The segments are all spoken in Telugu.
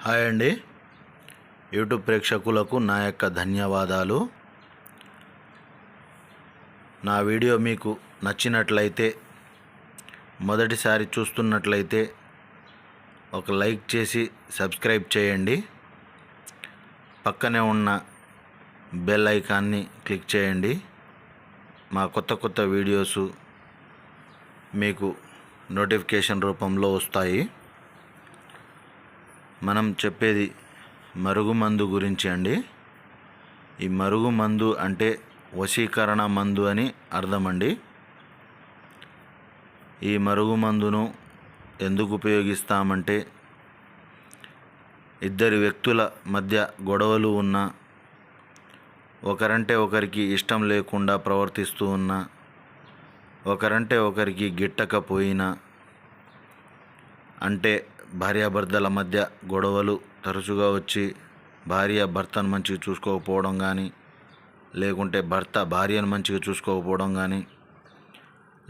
హాయ్ అండి. యూట్యూబ్ ప్రేక్షకులకు నా యొక్క ధన్యవాదాలు. నా వీడియో మీకు నచ్చినట్లయితే, మొదటిసారి చూస్తున్నట్లయితే ఒక లైక్ చేసి సబ్స్క్రైబ్ చేయండి. పక్కనే ఉన్న బెల్ ఐకాన్ని క్లిక్ చేయండి. మా కొత్త వీడియోస్ మీకు నోటిఫికేషన్ రూపంలో వస్తాయి. మనం చెప్పేది మరుగుమందు గురించి అండి. ఈ మరుగుమందు అంటే వశీకరణ మందు అని అర్థం అండి. ఈ మరుగుమందును ఎందుకు ఉపయోగిస్తామంటే, ఇద్దరు వ్యక్తుల మధ్య గొడవలు ఉన్నా, ఒకరంటే ఒకరికి ఇష్టం లేకుండా ప్రవర్తిస్తూ ఉన్నా, ఒకరంటే ఒకరికి గిట్టకపోయినా, అంటే భార్యాభర్తల మధ్య గొడవలు తరచుగా వచ్చి భార్య భర్తను మంచిగా చూసుకోకపోవడం కానీ, లేకుంటే భర్త భార్యను మంచిగా చూసుకోకపోవడం కానీ,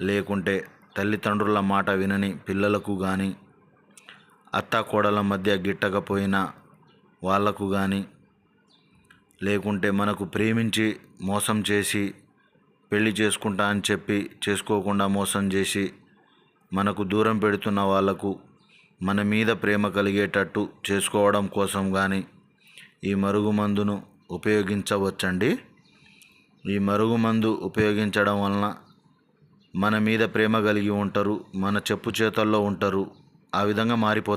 లేకుంటే తల్లిదండ్రుల మాట వినని పిల్లలకు కానీ, అత్తాకోడల మధ్య గిట్టకపోయినా వాళ్లకు కానీ, లేకుంటే మనకు ప్రేమించి మోసం చేసి పెళ్లి చేసుకుంటా అని చెప్పి చేసుకోకుండా మోసం చేసి మనకు దూరం పెడుతున్న వాళ్లకు మన మీద ప్రేమ కలిగేటట్టు చేసుకోవడం కోసం కానీ ఈ మరుగుమందును ఉపయోగించవచ్చండి. ఈ మరుగుమందు ఉపయోగించడం వలన మన మీద ప్రేమ కలిగి ఉంటారు, మన చెప్పు చేతల్లో ఉంటారు, ఆ విధంగా మారిపోతారు.